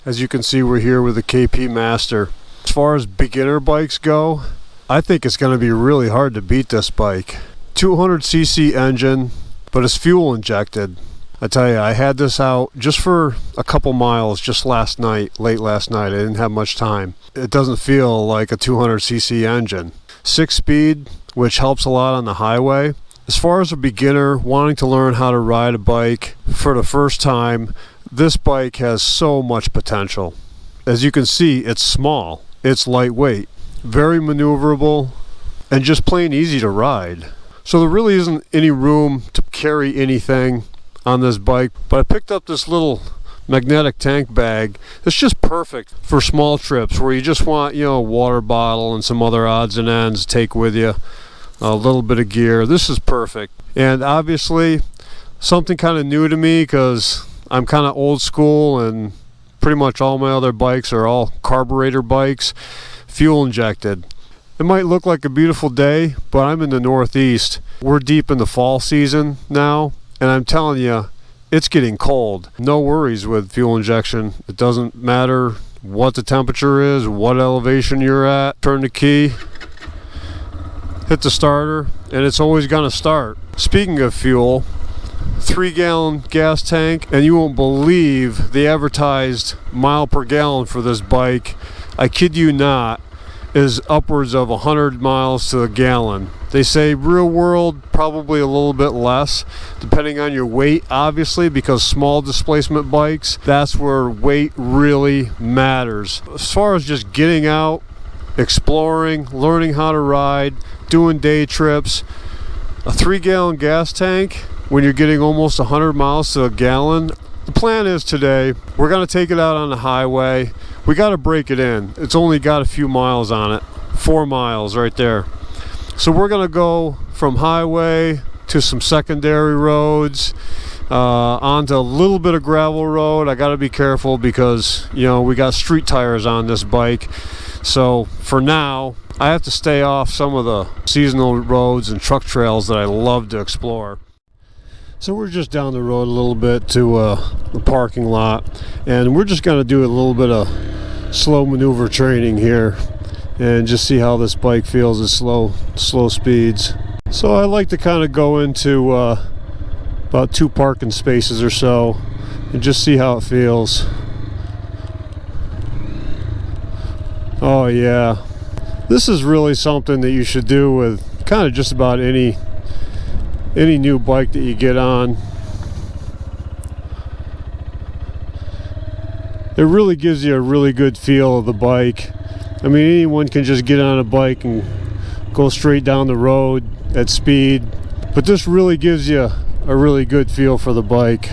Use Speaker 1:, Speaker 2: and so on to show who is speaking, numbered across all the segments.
Speaker 1: As you can see, we're here with the KP Master. As far as beginner bikes go, I think it's going to be really hard to beat this bike. 200cc engine, but it's fuel injected. I tell you, I had this out just for a couple miles just last night, late last night. I didn't have much time. It doesn't feel like a 200cc engine. 6-speed, which helps a lot on the highway. As far as a beginner wanting to learn how to ride a bike for the first time, this bike has so much potential. As you can see, it's small, it's lightweight, very maneuverable, and just plain easy to ride. So there really isn't any room to carry anything on this bike, but I picked up this little magnetic tank bag. It's just perfect for small trips where you just want, a water bottle and some other odds and ends to take with you, a little bit of gear. This is perfect. And obviously something kind of new to me because I'm kind of old school and pretty much all my other bikes are all carburetor bikes, fuel injected. It might look like a beautiful day, but I'm in the Northeast. We're deep in the fall season now, and I'm telling you, it's getting cold. No worries with fuel injection. It doesn't matter what the temperature is, what elevation you're at. Turn the key, hit the starter, and it's always gonna start. Speaking of fuel, 3-gallon gas tank, and you won't believe the advertised mile per gallon for this bike, I kid you not, is upwards of 100 miles to a gallon. They say real world probably a little bit less depending on your weight, obviously, because small displacement bikes, that's where weight really matters. As far as just getting out, exploring, learning how to ride, doing day trips, a 3-gallon gas tank when you're getting almost 100 miles to a gallon. The plan is today we're going to take it out on the highway. We got to break it in. It's only got a few miles on it, 4 miles right there. So we're going to go from highway to some secondary roads, onto a little bit of gravel road. I got to be careful because we got street tires on this bike. So for now I have to stay off some of the seasonal roads and truck trails that I love to explore. So we're just down the road a little bit to the parking lot, and we're just going to do a little bit of slow maneuver training here and just see how this bike feels at slow speeds. So I like to kind of go into about 2 parking spaces or so and just see how it feels. Oh yeah, this is really something that you should do with kind of just about any new bike that you get on. It really gives you a really good feel of the bike. I mean, anyone can just get on a bike and go straight down the road at speed, but this really gives you a really good feel for the bike.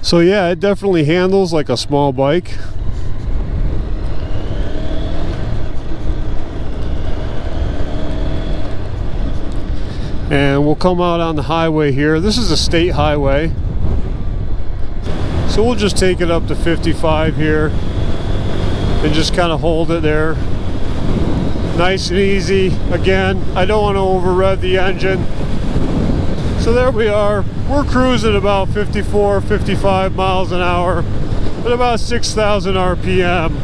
Speaker 1: So yeah, it definitely handles like a small bike. And we'll come out on the highway here. This is a state highway. So we'll just take it up to 55 here and just kind of hold it there. Nice and easy. Again, I don't want to over rev the engine. So there we are. We're cruising about 54, 55 miles an hour at about 6,000 RPM.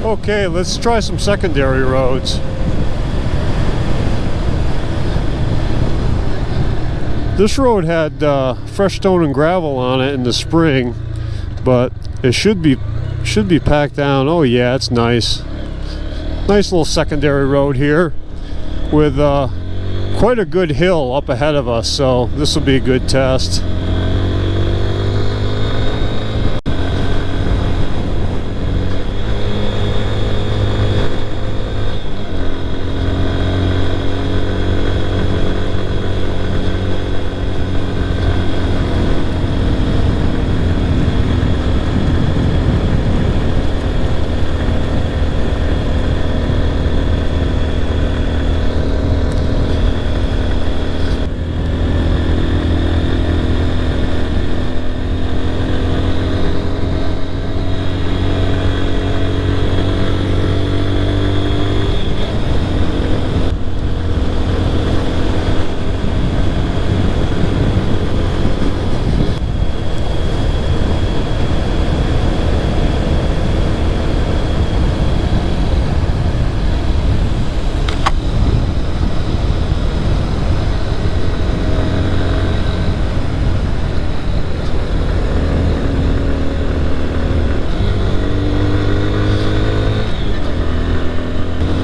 Speaker 1: Okay, let's try some secondary roads. This road had fresh stone and gravel on it in the spring, but it should be packed down. Oh yeah, it's nice. Nice little secondary road here with quite a good hill up ahead of us, so this will be a good test.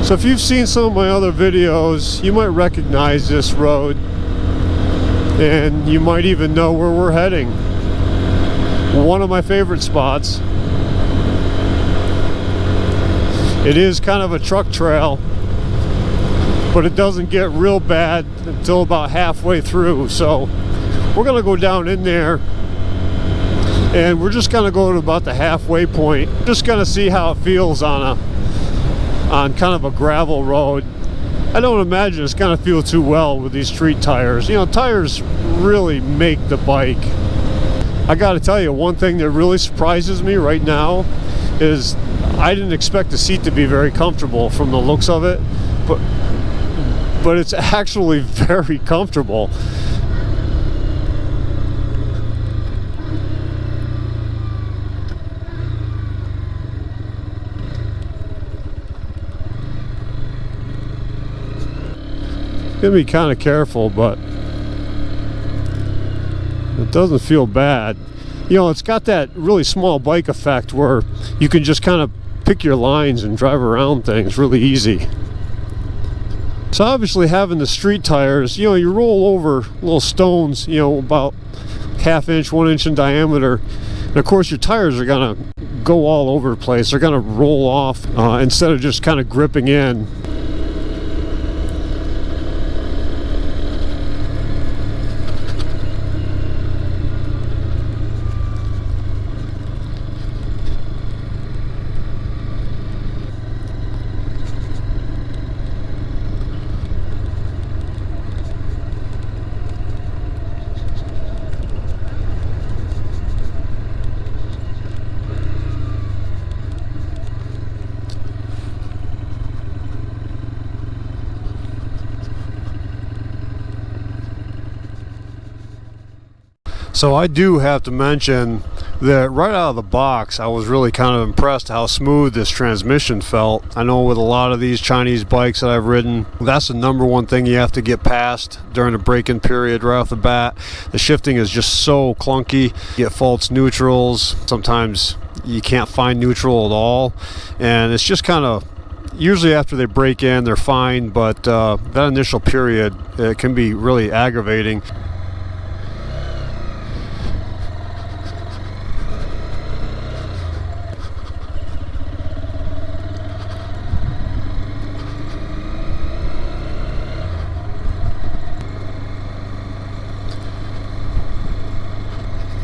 Speaker 1: So if you've seen some of my other videos, you might recognize this road, and you might even know where we're heading. One of my favorite spots. It is kind of a truck trail, but it doesn't get real bad until about halfway through. So we're gonna go down in there, and we're just gonna go to about the halfway point. Just gonna see how it feels on kind of a gravel road. I don't imagine it's gonna feel too well with these street tires. You know, tires really make the bike. I gotta tell you, one thing that really surprises me right now is I didn't expect the seat to be very comfortable from the looks of it, but it's actually very comfortable. Gonna be kind of careful, but it doesn't feel bad. You know, it's got that really small bike effect where you can just kind of pick your lines and drive around things really easy. So obviously having the street tires, you know, you roll over little stones, you know, about ½ inch, 1 inch in diameter, and of course your tires are gonna go all over the place. They're gonna roll off instead of just kind of gripping in. So I do have to mention that right out of the box, I was really kind of impressed how smooth this transmission felt. I know with a lot of these Chinese bikes that I've ridden, that's the number one thing you have to get past during the braking period right off the bat. The shifting is just so clunky. You get false neutrals. Sometimes you can't find neutral at all. And it's just kind of, usually after they break in, they're fine, but that initial period, it can be really aggravating.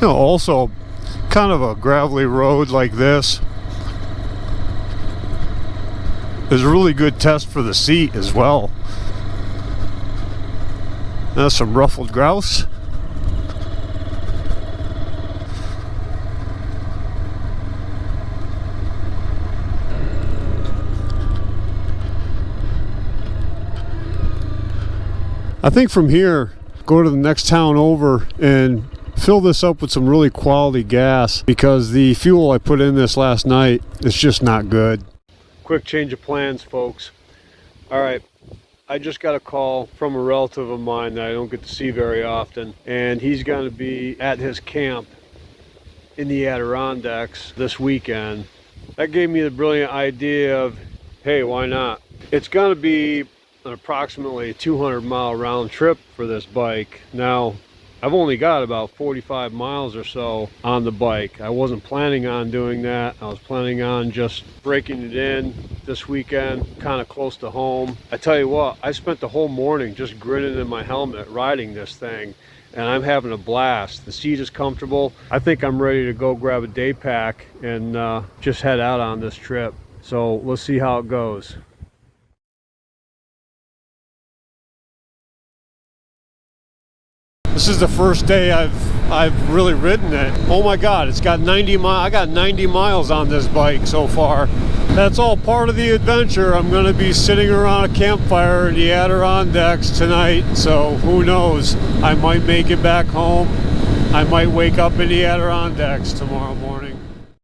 Speaker 1: You know, also kind of a gravelly road like this is a really good test for the seat as well. There's some ruffled grouse. I think from here, go to the next town over and fill this up with some really quality gas, because the fuel I put in this last night is just not good. Quick change of plans, folks. All right, I just got a call from a relative of mine that I don't get to see very often, and he's going to be at his camp in the Adirondacks this weekend. That gave me the brilliant idea of, hey, why not? It's going to be an approximately 200-mile round trip for this bike. Now, I've only got about 45 miles or so on the bike. I wasn't planning on doing that. I was planning on just breaking it in this weekend, kind of close to home. I tell you what, I spent the whole morning just grinning in my helmet riding this thing, and I'm having a blast. The seat is comfortable. I think I'm ready to go grab a day pack and just head out on this trip. So let's see how it goes. This is the first day I've really ridden it. Oh my God, it's got 90 miles. I got 90 miles on this bike so far. That's all part of the adventure. I'm going to be sitting around a campfire in the Adirondacks tonight, so who knows? I might make it back home. I might wake up in the Adirondacks tomorrow morning.